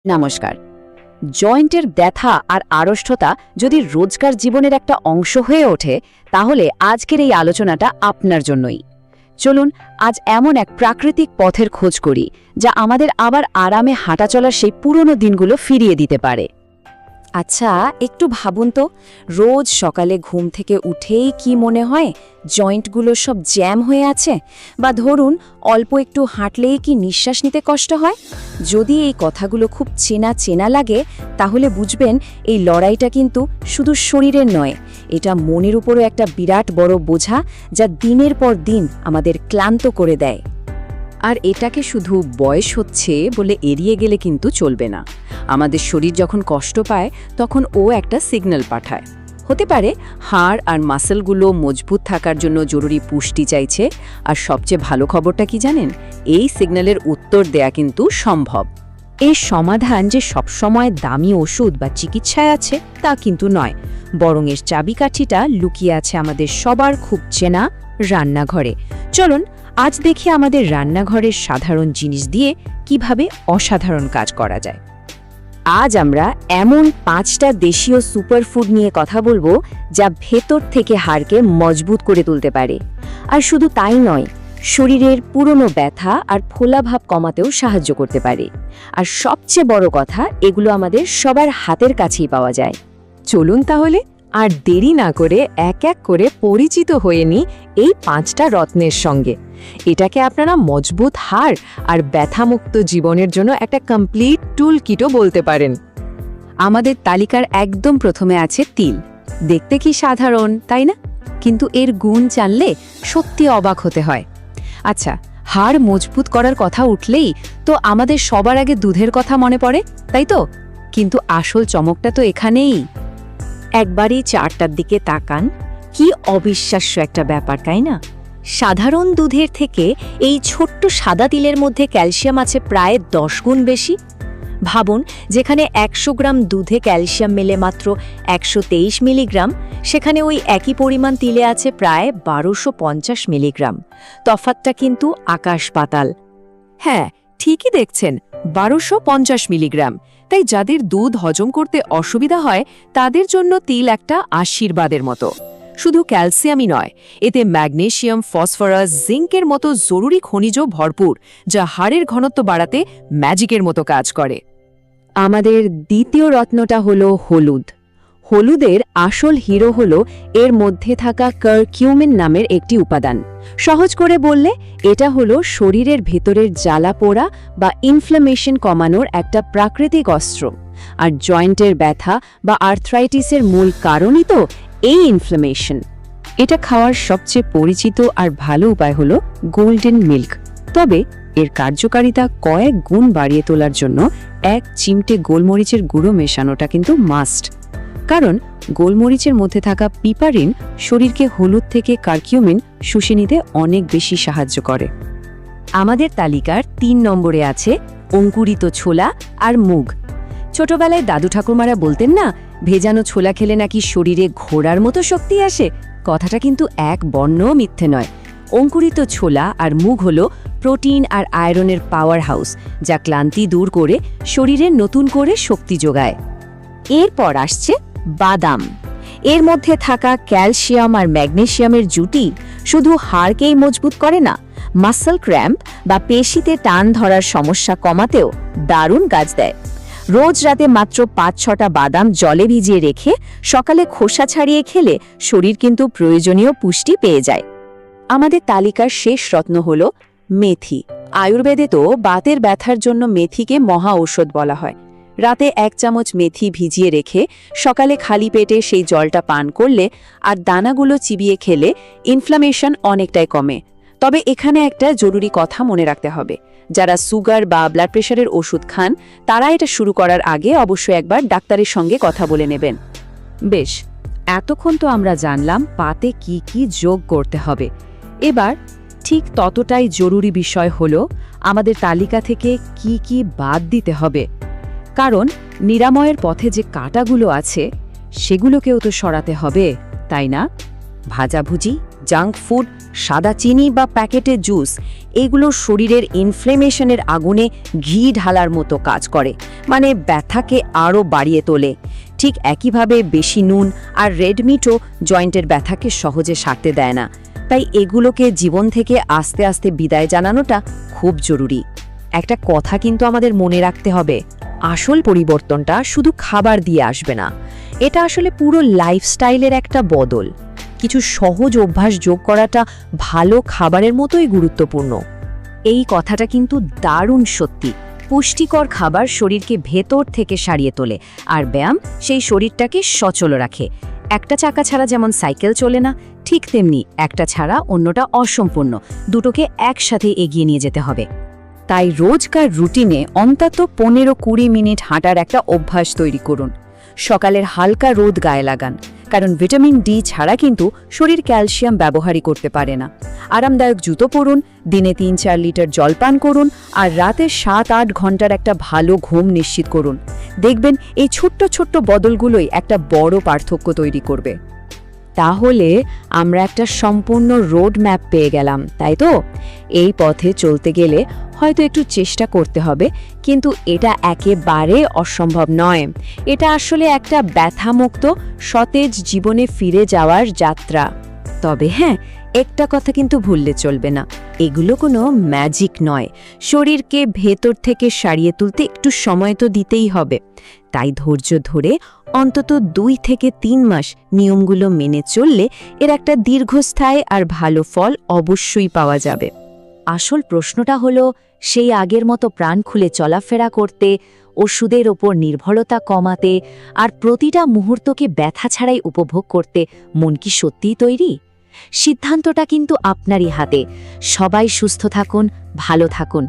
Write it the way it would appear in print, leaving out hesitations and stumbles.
নমস্কার। জয়েন্টের ব্যথা আর আড়ষ্ঠতা যদি রোজকার জীবনের একটা অংশ হয়ে ওঠে, তাহলে আজকের এই আলোচনাটা আপনার জন্যই। চলুন আজ এমন এক প্রাকৃতিক পথের খোঁজ করি যা আমাদের আবার আরামে হাঁটা চলার সেই পুরনো দিনগুলো ফিরিয়ে দিতে পারে। আচ্ছা, একটু ভাবুন তো, রোজ সকালে ঘুম থেকে উঠেই কি মনে হয় জয়েন্টগুলো সব জ্যাম হয়ে আছে? বা ধরুন অল্প একটু হাঁটলেই কি নিঃশ্বাস নিতে কষ্ট হয়? যদি এই কথাগুলো খুব চেনা চেনা লাগে, তাহলে বুঝবেন এই লড়াইটা কিন্তু শুধু শরীরের নয়, এটা মনের উপরও একটা বিরাট বড় বোঝা যা দিনের পর দিন আমাদের ক্লান্ত করে দেয়। আর এটাকে শুধু বয়স হচ্ছে বলে এড়িয়ে গেলে কিন্তু চলবে না। আমাদের শরীর যখন কষ্ট পায় তখন ও একটা সিগন্যাল পাঠায়। হতে পারে হাড় আর মাসলগুলো মজবুত থাকার জন্য জরুরি পুষ্টি চাইছে, আর সবচেয়ে ভালো খবরটা কি জানেন? এই সিগন্যালের উত্তর দেয়া কিন্তু সম্ভব। এর সমাধান যে সবসময় দামি ওষুধ বা চিকিৎসায় আছে তা কিন্তু নয়, বরং এর চাবিকাঠিটা লুকিয়ে আছে আমাদের সবার খুব চেনা রান্নাঘরে। চলুন আজ দেখি আমাদের রান্নাঘরের সাধারণ জিনিস দিয়ে কিভাবে অসাধারণ কাজ করা যায়। আজ আমরা এমন 5টা দেশীয় সুপারফুড নিয়ে কথা বলবো যা ভেতর থেকে হাড়কে মজবুত করে তুলতে পারে। আর শুধু তাই নয়, শরীরের পুরনো ব্যথা আর ফোলাভাব কমাতেও সাহায্য করতে পারে। আর সবচেয়ে বড় কথা, এগুলো আমাদের সবার হাতের কাছেই পাওয়া যায়। চলুন তাহলে আর দেরি না করে এক এক করে পরিচিত হয়ে নিই এই 5টা রত্নের সঙ্গে। এটাকে আপনারা মজবুত হাড় আর ব্যথামুক্ত জীবনের জন্য একটা কমপ্লিট টুল কিটও বলতে পারেন। আমাদের তালিকার একদম প্রথমে আছে তিল। দেখতে কি সাধারণ, তাই না? কিন্তু এর গুণ জানলে সত্যি অবাক হতে হয়। আচ্ছা, হাড় মজবুত করার কথা উঠলেই তো আমাদের সবার আগে দুধের কথা মনে পড়ে, তাই তো? কিন্তু আসল চমকটা তো এখানেই। একবারই চারটার দিকে তাকান, কি অবিশ্বাস্য একটা ব্যাপার, তাই না? সাধারণ দুধের থেকে এই ছোট্ট সাদা তিলের মধ্যে ক্যালসিয়াম আছে প্রায় 10 গুণ বেশি। ভাবুন, যেখানে 100 গ্রাম দুধে ক্যালসিয়াম মেলে মাত্র 123 মিলিগ্রাম, সেখানে ওই একই পরিমাণ তিলে আছে প্রায় 1250 মিলিগ্রাম। তফাৎটা কিন্তু আকাশ পাতাল। হ্যাঁ, ঠিকই দেখছেন, 1250 মিলিগ্রাম। তাই যাদের দুধ হজম করতে অসুবিধা হয় তাদের জন্য তিল একটা আশীর্বাদের মতো। শুধু ক্যালসিয়ামই নয়, এতে ম্যাগনেসিয়াম, ফসফরাস, জিঙ্কের মতো জরুরি খনিজ ভরপুর, যা হাড়ের ঘনত্ব বাড়াতে ম্যাজিকের মতো কাজ করে। আমাদের দ্বিতীয় রত্নটা হলো হলুদ। হলুদের আসল হিরো হলো এর মধ্যে থাকা কারকিউমিন নামের একটি উপাদান। সহজ করে বললে এটা হলো শরীরের ভেতরের জ্বালা পোড়া বা ইনফ্লামেশন কমানোর একটা প্রাকৃতিক অস্ত্র। আর জয়েন্টের ব্যথা বা আর্থ্রাইটিসের মূল কারণই তো এই ইনফ্লামেশন। এটা খাওয়ার সবচেয়ে পরিচিত আর ভালো উপায় হলো গোল্ডেন মিল্ক। তবে এর কার্যকারিতা কয়েক গুণ বাড়িয়ে তোলার জন্য 1 চিমটে গোলমরিচের গুঁড়ো মেশানোটা কিন্তু মাস্ট। কারণ গোলমরিচের মধ্যে থাকা পিপারিন শরীরকে হলুদ থেকে কারকিউমিন শুষে নিতে অনেক বেশি সাহায্য করে। আমাদের তালিকার 3 নম্বরে আছে অঙ্কুরিত ছোলা আর মুগ। ছোটবেলায় দাদু ঠাকুমারা বলতেন না, ভেজানো ছোলা খেলে নাকি শরীরে ঘোড়ার মতো শক্তি আসে। কথাটা কিন্তু এক বর্ণও মিথ্যে নয়। অঙ্কুরিত ছোলা আর মুগ হলো প্রোটিন আর আয়রনের পাওয়ার হাউস, যা ক্লান্তি দূর করে শরীরে নতুন করে শক্তি যোগায়। এরপর আসছে বাদাম। এর মধ্যে থাকা ক্যালসিয়াম আর ম্যাগনেসিয়ামের জুটি শুধু হাড়কেই মজবুত করে না, মাসল ক্র্যাম্প বা পেশিতে টান ধরার সমস্যা কমাতেও দারুণ কাজ দেয়। রোজ রাতে মাত্র 5-6টা বাদাম জলে ভিজিয়ে রেখে সকালে খোসা ছাড়িয়ে খেলে শরীর কিন্তু প্রয়োজনীয় পুষ্টি পেয়ে যায়। আমাদের তালিকার শেষ রত্ন হল মেথি। আয়ুর্বেদে তো বাতের ব্যথার জন্য মেথিকে মহা ঔষধ বলা হয়। রাতে 1 চামচ মেথি ভিজিয়ে রেখে সকালে খালি পেটে সেই জলটা পান করলে আর দানাগুলো চিবিয়ে খেলে ইনফ্লামেশন অনেকটাই কমে। তবে এখানে একটা জরুরি কথা মনে রাখতে হবে, যারা সুগার বা ব্লাড প্রেশারের ওষুধ খান তারা এটা শুরু করার আগে অবশ্যই একবার ডাক্তারের সঙ্গে কথা বলে নেবেন। বেশ, এতক্ষণ তো আমরা জানলাম পাতে কি কি যোগ করতে হবে। এবার ঠিক ততটাই জরুরি বিষয় হলো আমাদের তালিকা থেকে কি কি বাদ দিতে হবে। কারণ নিরাময়ের পথে যে কাঁটাগুলো আছে সেগুলোকেও তো সরাতে হবে, তাই না? ভাজাভুজি, জাঙ্ক ফুড, সাদা চিনি বা প্যাকেটের জুস এগুলো শরীরের ইনফ্লেমেশনের আগুনে ঘি ঢালার মতো কাজ করে, মানে ব্যথাকে আরও বাড়িয়ে তোলে। ঠিক একইভাবে বেশি নুন আর রেড মিটও জয়েন্টের ব্যথাকে সহজে সারতে দেয় না। তাই এগুলোকে জীবন থেকে আস্তে আস্তে বিদায় জানানোটা খুব জরুরি। একটা কথা কিন্তু আমাদের মনে রাখতে হবে, আসল পরিবর্তনটা শুধু খাবার দিয়ে আসবে না, এটা আসলে পুরো লাইফস্টাইলের একটা বদল। কিছু সহজ অভ্যাস যোগ করাটা ভালো খাবারের মতোই গুরুত্বপূর্ণ। এই কথাটা কিন্তু দারুণ সত্যি। পুষ্টিকর খাবার শরীরকে ভেতর থেকে সারিয়ে তোলে, আর ব্যায়াম সেই শরীরটাকে সচল রাখে। একটা চাকা ছাড়া যেমন সাইকেল চলে না, ঠিক তেমনি একটা ছাড়া অন্যটা অসম্পূর্ণ, দুটোকে একসাথে এগিয়ে নিয়ে যেতে হবে। তাই রোজকার রুটিনে অন্তত 15-20 মিনিট হাঁটার একটা অভ্যাস তৈরি করুন। সকালের হালকা রোদ গায়ে লাগান, কারণ ভিটামিন ডি ছাড়া কিন্তু শরীর ক্যালসিয়াম ব্যবহারই করতে পারে না। আরামদায়ক জুতো পরুন, দিনে 3-4 লিটার জল পান করুন, আর রাতে 7-8 ঘন্টার একটা ভালো ঘুম নিশ্চিত করুন। দেখবেন এই ছোট্ট ছোট্ট বদলগুলোই একটা বড় পার্থক্য তৈরি করবে। তাহলে আমরা একটা সম্পূর্ণ রোড ম্যাপ পেয়ে গেলাম, তাই তো? এই পথে চলতে গেলে হয়তো একটু চেষ্টা করতে হবে, কিন্তু এটা একেবারে অসম্ভব নয়। এটা আসলে একটা ব্যথামুক্ত সতেজ জীবনে ফিরে যাওয়ার যাত্রা। তবে হ্যাঁ, একটা কথা কিন্তু ভুললে চলবে না, এগুলো কোনো ম্যাজিক নয়। শরীরকে ভেতর থেকে সারিয়ে তুলতে একটু সময় তো দিতেই হবে। তাই ধৈর্য ধরে অন্তত 2 থেকে 3 মাস নিয়মগুলো মেনে চললে এর একটা দীর্ঘস্থায়ী আর ভালো ফল অবশ্যই পাওয়া যাবে। আসল প্রশ্নটা হলো, সেই আগের মতো প্রাণ খুলে চলাফেরা করতে, ওষুধের ওপর নির্ভরতা কমাতে আর প্রতিটা মুহূর্তকে ব্যথা ছাড়াই উপভোগ করতে মন কি সত্যিই তৈরি? সিদ্ধান্তটা কিন্তু আপনারই হাতে। সবাই সুস্থ থাকুন, ভালো থাকুন।